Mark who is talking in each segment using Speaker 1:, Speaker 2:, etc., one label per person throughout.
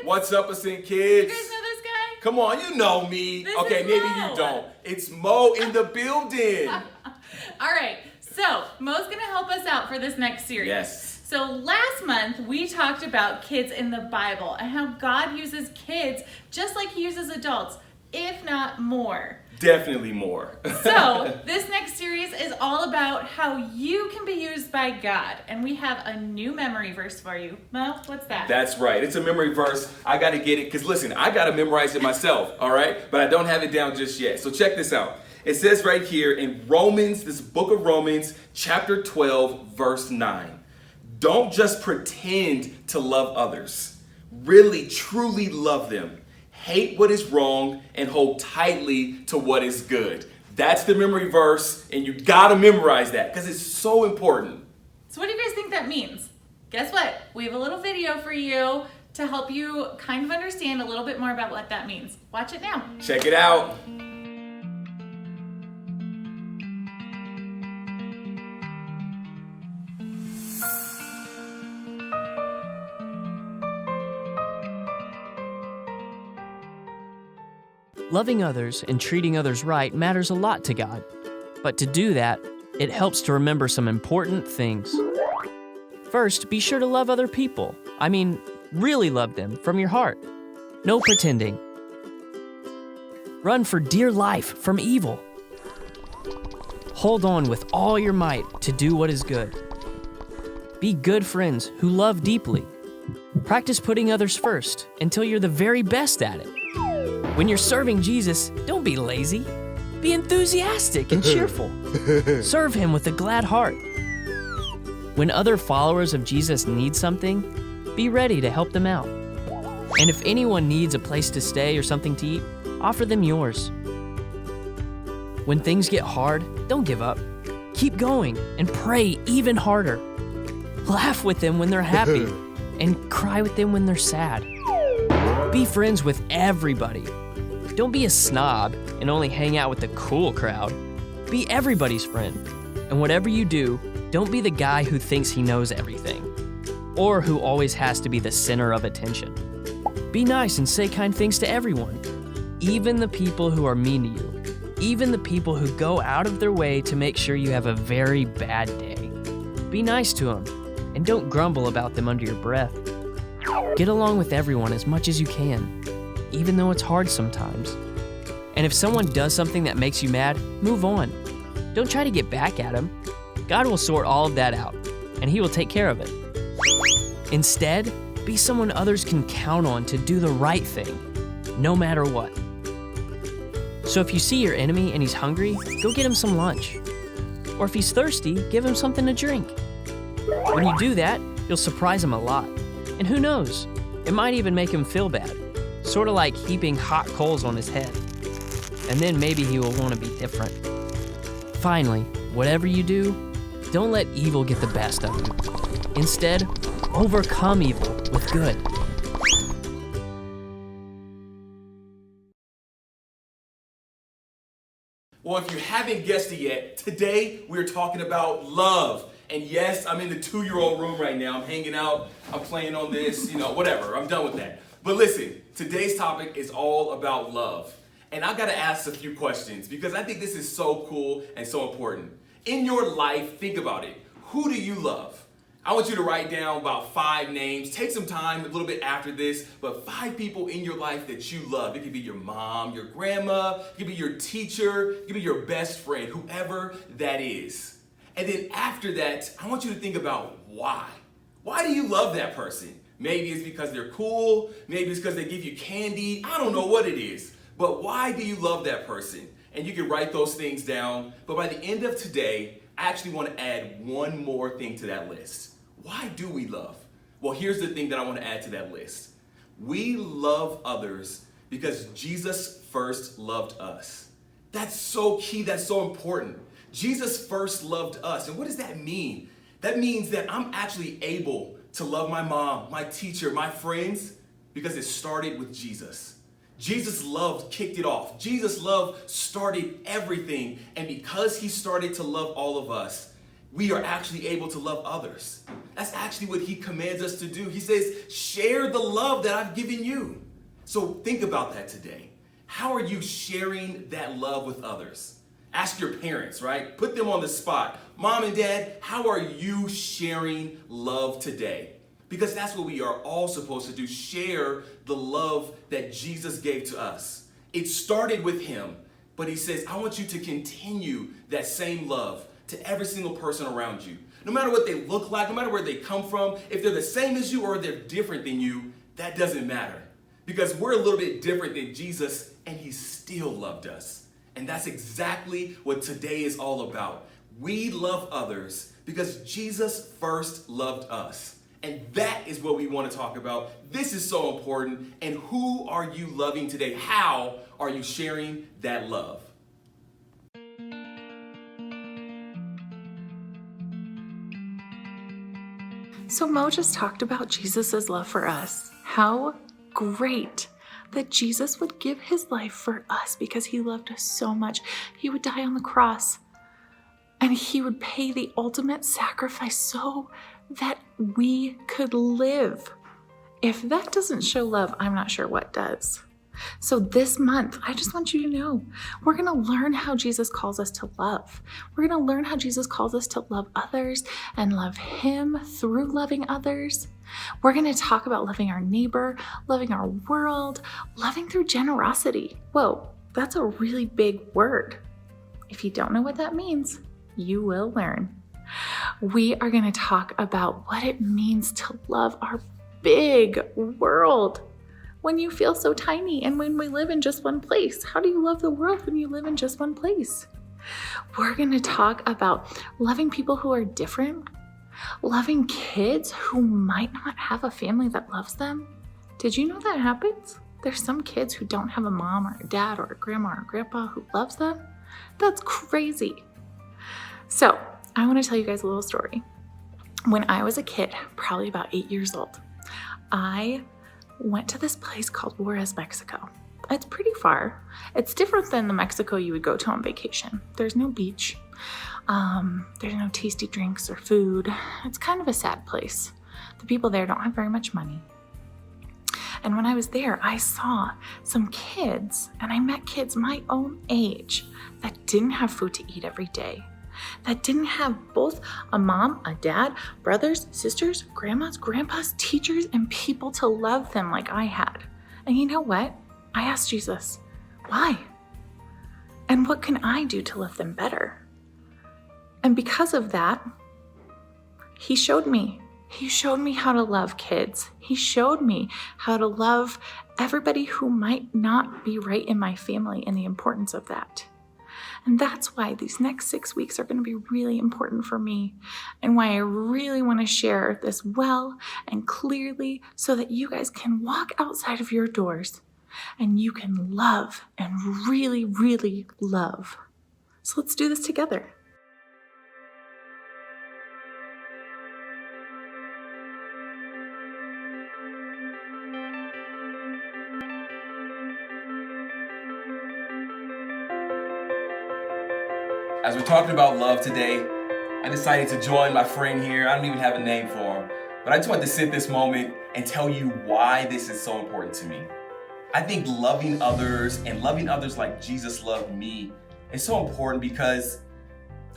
Speaker 1: What's up, Ascent
Speaker 2: You
Speaker 1: kids?
Speaker 2: guys know this guy?
Speaker 1: Come on, you know me.
Speaker 2: This
Speaker 1: Okay,
Speaker 2: is
Speaker 1: maybe
Speaker 2: Mo.
Speaker 1: you don't. It's Mo in the building.
Speaker 2: All right, so Mo's gonna help us out for this next series.
Speaker 1: Yes.
Speaker 2: So last month we talked about kids in the Bible and how God uses kids just like he uses adults, if not more.
Speaker 1: Definitely more.
Speaker 2: So this next series is all about how you can be used by God. And we have a new memory verse for you. Mo, what's that?
Speaker 1: That's right. It's a memory verse. I got to get it because listen, I got to memorize it myself, all right? But I don't have it down just yet. So check this out. It says right here in Romans, this book of Romans, chapter 12, verse 9. Don't just pretend to love others. Really, truly love them. Hate what is wrong and hold tightly to what is good. That's the memory verse, and you gotta memorize that because it's so important.
Speaker 2: So what do you guys think that means? Guess what? We have a little video for you to help you kind of understand a little bit more about what that means. Watch it now.
Speaker 1: Check it out.
Speaker 3: Loving others and treating others right matters a lot to God. But to do that, it helps to remember some important things. First, be sure to love other people. I mean, really love them from your heart. No pretending. Run for dear life from evil. Hold on with all your might to do what is good. Be good friends who love deeply. Practice putting others first until you're the very best at it. When you're serving Jesus, don't be lazy. Be enthusiastic and cheerful. Serve him with a glad heart. When other followers of Jesus need something, be ready to help them out. And if anyone needs a place to stay or something to eat, offer them yours. When things get hard, don't give up. Keep going and pray even harder. Laugh with them when they're happy and cry with them when they're sad. Be friends with everybody. Don't be a snob and only hang out with the cool crowd. Be everybody's friend. And whatever you do, don't be the guy who thinks he knows everything, or who always has to be the center of attention. Be nice and say kind things to everyone, even the people who are mean to you, even the people who go out of their way to make sure you have a very bad day. Be nice to them, and don't grumble about them under your breath. Get along with everyone as much as you can, even though it's hard sometimes. And if someone does something that makes you mad, move on. Don't try to get back at them. God will sort all of that out, and he will take care of it. Instead, be someone others can count on to do the right thing, no matter what. So if you see your enemy and he's hungry, go get him some lunch. Or if he's thirsty, give him something to drink. When you do that, you'll surprise him a lot. And who knows, it might even make him feel bad. Sort of like heaping hot coals on his head. And then maybe he will want to be different. Finally, whatever you do, don't let evil get the best of you. Instead, overcome evil with good.
Speaker 1: Well, if you haven't guessed it yet, today we're talking about love. And yes, I'm in the 2-year-old room right now. I'm hanging out, I'm playing on this, whatever. I'm done with that. But listen, today's topic is all about love. And I gotta ask a few questions because I think this is so cool and so important. In your life, think about it. Who do you love? I want you to write down about 5 names. Take some time a little bit after this, but 5 people in your life that you love. It could be your mom, your grandma, it could be your teacher, it could be your best friend, whoever that is. And then after that, I want you to think about why. Why do you love that person? Maybe it's because they're cool. Maybe it's because they give you candy. I don't know what it is. But why do you love that person? And you can write those things down. But by the end of today, I actually want to add one more thing to that list. Why do we love? Well, here's the thing that I want to add to that list. We love others because Jesus first loved us. That's so key. That's so important. Jesus first loved us. And what does that mean? That means that I'm actually able to love my mom, my teacher, my friends, because it started with Jesus. Jesus' love kicked it off. Jesus' love started everything. And because he started to love all of us, we are actually able to love others. That's actually what he commands us to do. He says, share the love that I've given you. So think about that today. How are you sharing that love with others? Ask your parents, right? Put them on the spot. Mom and Dad, how are you sharing love today? Because that's what we are all supposed to do, share the love that Jesus gave to us. It started with him, but he says, I want you to continue that same love to every single person around you. No matter what they look like, no matter where they come from, if they're the same as you or they're different than you, that doesn't matter. Because we're a little bit different than Jesus, and he still loved us. And that's exactly what today is all about. We love others because Jesus first loved us. And that is what we want to talk about. This is so important. And who are you loving today? How are you sharing that love?
Speaker 4: So Mo just talked about Jesus' love for us. How great that Jesus would give his life for us because he loved us so much. He would die on the cross and he would pay the ultimate sacrifice so that we could live. If that doesn't show love, I'm not sure what does. So this month, I just want you to know, we're going to learn how Jesus calls us to love. We're going to learn how Jesus calls us to love others and love him through loving others. We're going to talk about loving our neighbor, loving our world, loving through generosity. Whoa, that's a really big word. If you don't know what that means, you will learn. We are going to talk about what it means to love our big world. When you feel so tiny and when we live in just one place, how do you love the world when you live in just one place? We're going to talk about loving people who are different, loving kids who might not have a family that loves them. Did you know that happens? There's some kids who don't have a mom or a dad or a grandma or a grandpa who loves them. That's crazy. So I want to tell you guys a little story. When I was a kid, probably about 8 years old, I went to this place called Juarez, Mexico. It's pretty far. It's different than the Mexico you would go to on vacation. There's no beach. There's no tasty drinks or food. It's kind of a sad place. The people there don't have very much money. And when I was there, I saw some kids, and I met kids my own age that didn't have food to eat every day, that didn't have both a mom, a dad, brothers, sisters, grandmas, grandpas, teachers, and people to love them like I had. And you know what? I asked Jesus, why? And what can I do to love them better? And because of that, he showed me. He showed me how to love kids. He showed me how to love everybody who might not be right in my family and the importance of that. And that's why these next 6 weeks are going to be really important for me and why I really want to share this well and clearly so that you guys can walk outside of your doors and you can love and really, really love. So let's do this together.
Speaker 1: As we're talking about love today, I decided to join my friend here. I don't even have a name for him, but I just wanted to sit this moment and tell you why this is so important to me. I think loving others and loving others like Jesus loved me is so important because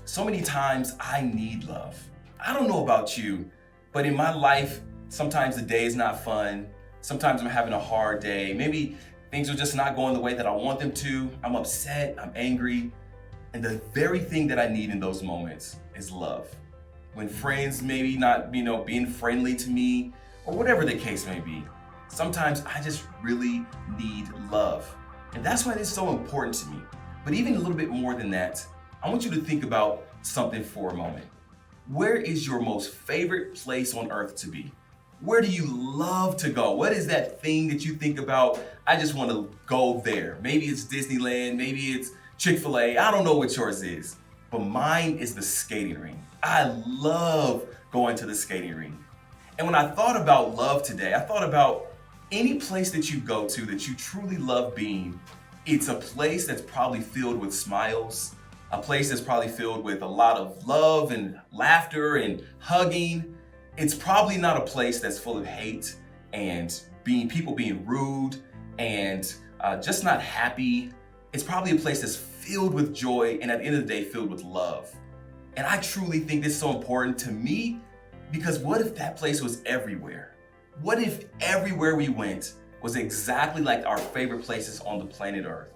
Speaker 1: so many times I need love. I don't know about you, but in my life, sometimes the day is not fun. Sometimes I'm having a hard day. Maybe things are just not going the way that I want them to. I'm upset, I'm angry. And the very thing that I need in those moments is love. When friends maybe not, being friendly to me or whatever the case may be, sometimes I just really need love. And that's why this is so important to me. But even a little bit more than that, I want you to think about something for a moment. Where is your most favorite place on earth to be? Where do you love to go? What is that thing that you think about? I just want to go there. Maybe it's Disneyland, maybe it's Chick-fil-A, I don't know what yours is, but mine is the skating rink. I love going to the skating rink. And when I thought about love today, I thought about any place that you go to that you truly love being. It's a place that's probably filled with smiles, a place that's probably filled with a lot of love and laughter and hugging. It's probably not a place that's full of hate and people being rude and just not happy. It's probably a place that's filled with joy and at the end of the day, filled with love. And I truly think this is so important to me because what if that place was everywhere? What if everywhere we went was exactly like our favorite places on the planet Earth?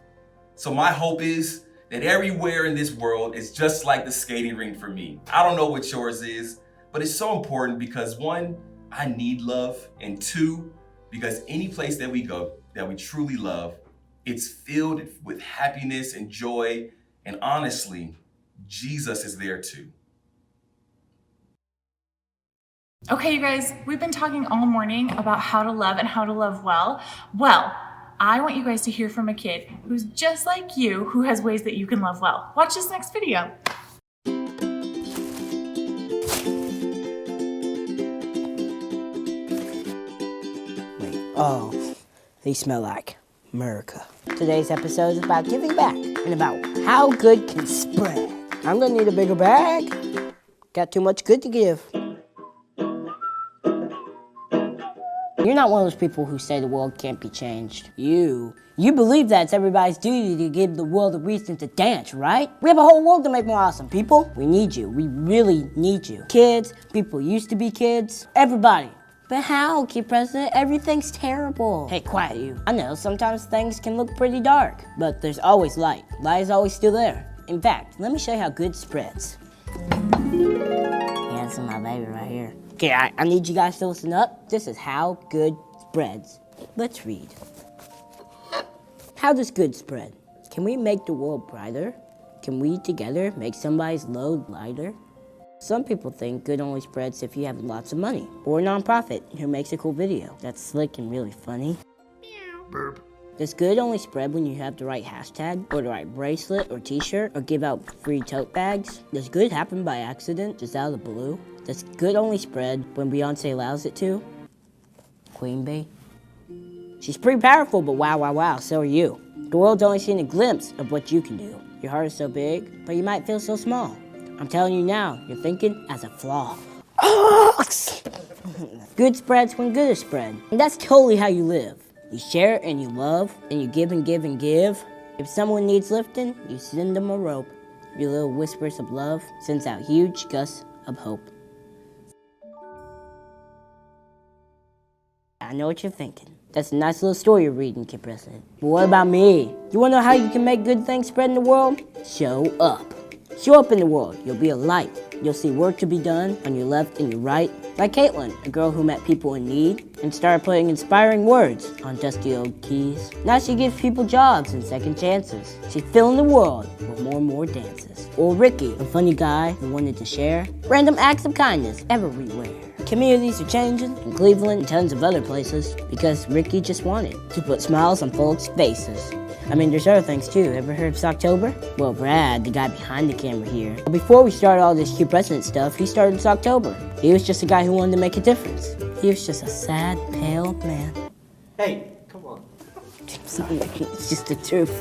Speaker 1: So my hope is that everywhere in this world is just like the skating rink for me. I don't know what yours is, but it's so important because one, I need love, and two, because any place that we go that we truly love, it's filled with happiness and joy, and honestly, Jesus is there too.
Speaker 2: Okay, you guys, we've been talking all morning about how to love and how to love well. Well, I want you guys to hear from a kid who's just like you, who has ways that you can love well. Watch this next video.
Speaker 5: Oh, they smell like America. Today's episode is about giving back and about how good can spread. I'm gonna need a bigger bag. Got too much good to give. You're not one of those people who say the world can't be changed. You believe that it's everybody's duty to give the world a reason to dance, right? We have a whole world to make more awesome, people. We need you. We really need you. Kids, people who used to be kids, everybody. But how, Kid President? Everything's terrible. Hey, quiet you. I know, sometimes things can look pretty dark, but there's always light. Light is always still there. In fact, let me show you how good spreads. Yeah, this is my baby right here. Okay, I need you guys to listen up. This is how good spreads. Let's read. How does good spread? Can we make the world brighter? Can we together make somebody's load lighter? Some people think good only spreads if you have lots of money, or a nonprofit who makes a cool video that's slick and really funny. Burp. Does good only spread when you have the right hashtag, or the right bracelet or t-shirt, or give out free tote bags? Does good happen by accident, just out of the blue? Does good only spread when Beyonce allows it to? Queen Bee? She's pretty powerful, but wow, so are you. The world's only seen a glimpse of what you can do. Your heart is so big, but you might feel so small. I'm telling you now, you're thinking as a flaw. Good spreads when good is spread. And that's totally how you live. You share and you love, and you give and give and give. If someone needs lifting, you send them a rope. Your little whispers of love sends out huge gusts of hope. I know what you're thinking. That's a nice little story you're reading, Kid President. But what about me? You wanna know how you can make good things spread in the world? Show up. Show up in the world. You'll be a light. You'll see work to be done on your left and your right. Like Caitlin, a girl who met people in need and started putting inspiring words on dusty old keys. Now she gives people jobs and second chances. She's filling the world with more and more dances. Or Ricky, a funny guy who wanted to share random acts of kindness everywhere. Communities are changing in Cleveland and tons of other places because Ricky just wanted to put smiles on folks' faces. I mean, there's other things too. Ever heard of Socktober? Well, Brad, the guy behind the camera here, before we started all this Q President stuff, he started Socktober. He was just a guy who wanted to make a difference. He was just a sad, pale man.
Speaker 6: Hey, come on.
Speaker 5: It's just the truth.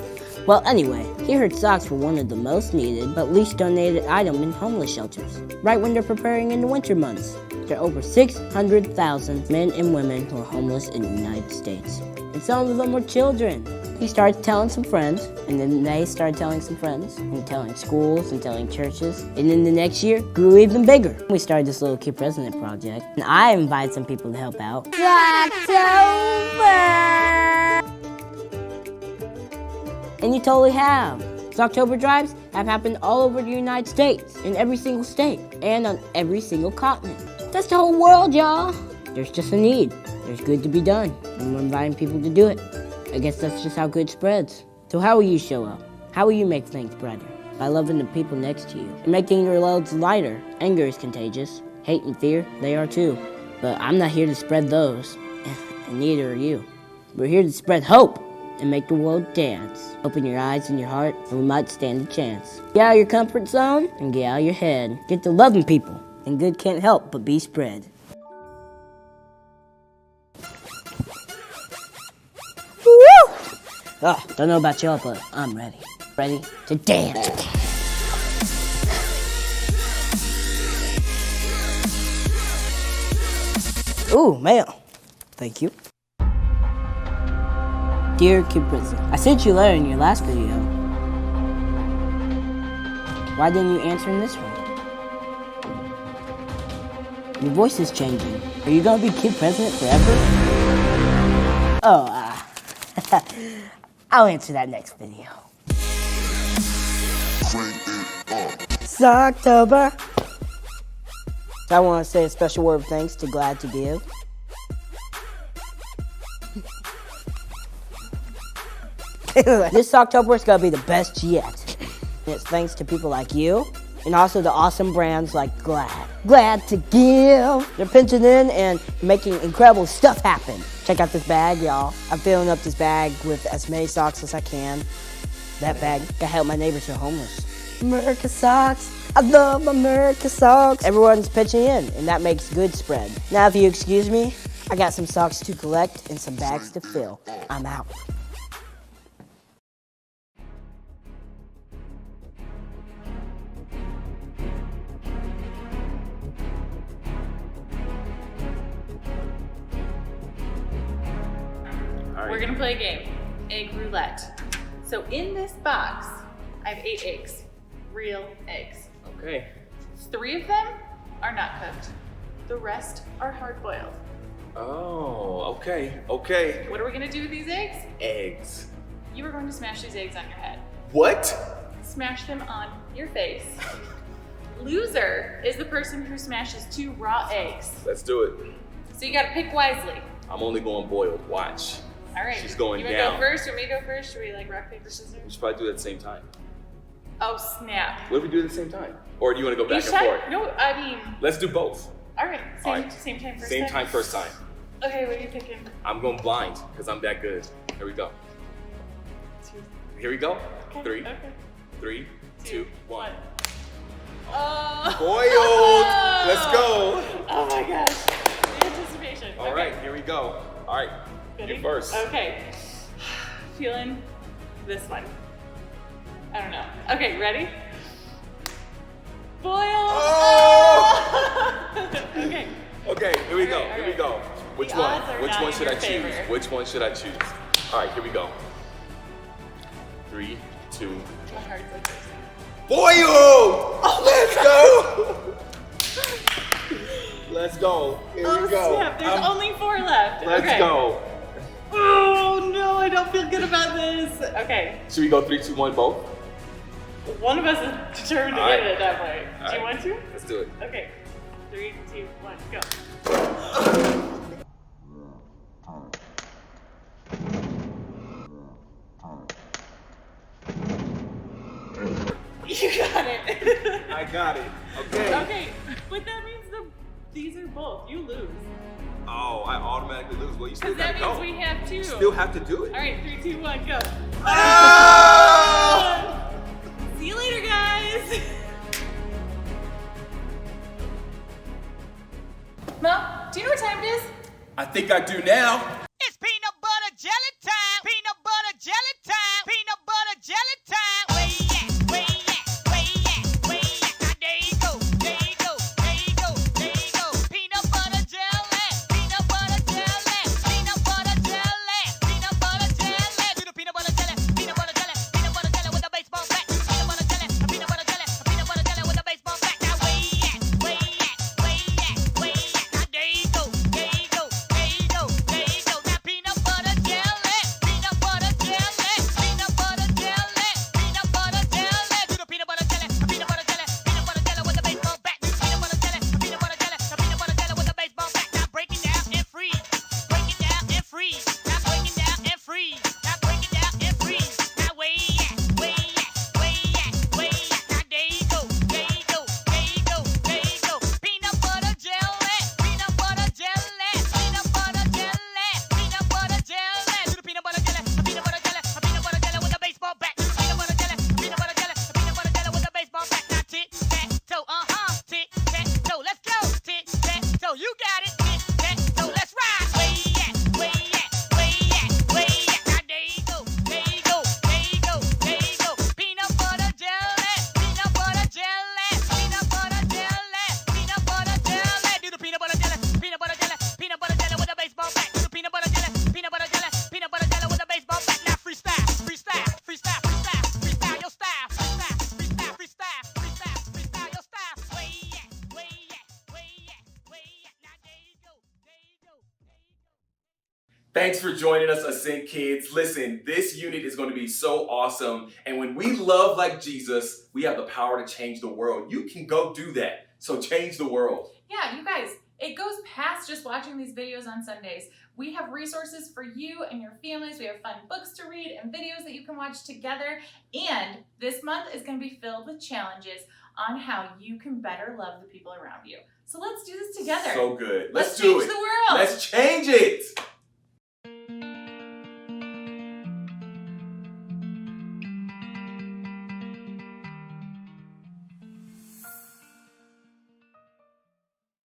Speaker 5: Well, anyway, he heard socks were one of the most needed but least donated item in homeless shelters, right when they're preparing in the winter months. There are over 600,000 men and women who are homeless in the United States. And some of them were children. He started telling some friends, and then they started telling some friends, and telling schools, and telling churches. And then the next year, grew even bigger. We started this little Kid President project, and I invited some people to help out. October! And you totally have. October drives have happened all over the United States, in every single state, and on every single continent. That's the whole world, y'all. There's just a need. There's good to be done, and we're inviting people to do it. I guess that's just how good spreads. So how will you show up? How will you make things brighter? By loving the people next to you and making your loads lighter. Anger is contagious. Hate and fear, they are too. But I'm not here to spread those, and neither are you. We're here to spread hope and make the world dance. Open your eyes and your heart, and we might stand a chance. Get out of your comfort zone and get out of your head. Get to loving people, and good can't help but be spread. Woo! Oh, don't know about y'all, but I'm ready. Ready to dance. Ooh, mail. Thank you. Dear Kid Prison, I sent you a letter in your last video. Why didn't you answer in this one? Your voice is changing. Are you gonna be Kid President forever? Oh, I'll answer that next video. It's October. I want to say a special word of thanks to Glad to Give. This October is going to be the best yet. And it's thanks to people like you, and also the awesome brands like Glad. Glad to Give. They're pinching in and making incredible stuff happen. Check out this bag, y'all. I'm filling up this bag with as many socks as I can. That bag, I help my neighbors who are homeless. America socks. I love America socks. Everyone's pitching in, and that makes good spread. Now, if you excuse me, I got some socks to collect and some bags to fill. I'm out.
Speaker 2: We're gonna play a game, egg roulette. So in this box, I have 8 eggs, real eggs.
Speaker 1: Okay.
Speaker 2: 3 of them are not cooked. The rest are hard boiled.
Speaker 1: Oh, okay.
Speaker 2: What are we gonna do with these eggs?
Speaker 1: Eggs.
Speaker 2: You are going to smash these eggs on your head.
Speaker 1: What?
Speaker 2: Smash them on your face. Loser is the person who smashes 2 raw eggs.
Speaker 1: Let's do it.
Speaker 2: So you gotta pick wisely.
Speaker 1: I'm only going boiled. Watch.
Speaker 2: All right.
Speaker 1: She's going
Speaker 2: you wanna
Speaker 1: down.
Speaker 2: go first or me go first? Should we like rock, paper, scissors?
Speaker 1: We should probably do it at the same time.
Speaker 2: Oh, snap.
Speaker 1: What if we do it at the same time? Or do you want to go back
Speaker 2: You
Speaker 1: and
Speaker 2: should-
Speaker 1: forth?
Speaker 2: No, I mean,
Speaker 1: Let's do both.
Speaker 2: all right.
Speaker 1: All right.
Speaker 2: Same time, first
Speaker 1: Same
Speaker 2: time?
Speaker 1: time, first time.
Speaker 2: Okay, what are you picking?
Speaker 1: I'm going blind because I'm that good. Here we go.
Speaker 2: 2.
Speaker 1: Here we go.
Speaker 2: Okay.
Speaker 1: 3,
Speaker 2: Okay.
Speaker 1: 3, 2, 1.
Speaker 2: Oh.
Speaker 1: Boiled. Let's go.
Speaker 2: Oh my gosh. The anticipation.
Speaker 1: All right, here we go. All right,
Speaker 2: Ready?
Speaker 1: you first.
Speaker 2: Okay. Feeling this one. I don't know. Okay, ready? Boil.
Speaker 1: Oh!
Speaker 2: Okay.
Speaker 1: Okay, here we go.
Speaker 2: All right,
Speaker 1: Here we go. Which
Speaker 2: The
Speaker 1: one?
Speaker 2: odds are
Speaker 1: Which
Speaker 2: not
Speaker 1: one
Speaker 2: in
Speaker 1: should I
Speaker 2: your favor.
Speaker 1: choose? Which one should I choose? All right, here we go. 3, 2.
Speaker 2: My heart's like this.
Speaker 1: Boiled! Let's go! Let's go. Here
Speaker 2: Oh
Speaker 1: we go.
Speaker 2: snap! There's only 4 left.
Speaker 1: Let's
Speaker 2: okay.
Speaker 1: go.
Speaker 2: Oh no! I don't feel good about this. Okay.
Speaker 1: Should we go 3, 2, 1 both?
Speaker 2: One of us is determined to
Speaker 1: All
Speaker 2: get
Speaker 1: right.
Speaker 2: it at that point.
Speaker 1: All
Speaker 2: Do you
Speaker 1: right.
Speaker 2: want to?
Speaker 1: Let's do it.
Speaker 2: Okay. 3, 2, 1, go. You got it.
Speaker 1: I got it. Okay.
Speaker 2: Okay, but that means these are both. You lose.
Speaker 1: Oh, I automatically lose. Well, you still
Speaker 2: Because that
Speaker 1: gotta
Speaker 2: means
Speaker 1: go.
Speaker 2: we have 2.
Speaker 1: You still have to do it.
Speaker 2: All right, 3, 2, 1, go.
Speaker 1: Ah!
Speaker 2: See you later, guys. Mom, do you know what time it is?
Speaker 1: I think I do now.
Speaker 7: It's peanut butter jelly time. Peanut butter jelly time. Peanut butter jelly time. Where you at? Where you at? Where you at? Where you at? Now there you go. There you go. There you go. There you go. Peanut butter jelly. Peanut butter jelly. Peanut butter jelly. Peanut butter jelly. Do the peanut butter jelly. Peanut butter jelly. Peanut butter jelly with a baseball bat. Peanut butter jelly. Peanut butter jelly. Peanut butter jelly with a baseball bat. Now where you at? Where you at? Where you at? Where you at? Now there you go. There you go. There you go. There you go.
Speaker 1: Thanks for joining us, Ascent kids. Listen, this unit is going to be so awesome. And when we love like Jesus, we have the power to change the world. You can go do that. So change the world.
Speaker 2: Yeah, you guys, it goes past just watching these videos on Sundays. We have resources for you and your families. We have fun books to read and videos that you can watch together. And this month is going to be filled with challenges on how you can better love the people around you. So let's do this together.
Speaker 1: So good.
Speaker 2: Let's
Speaker 1: do
Speaker 2: change
Speaker 1: it.
Speaker 2: the world.
Speaker 1: Let's change it.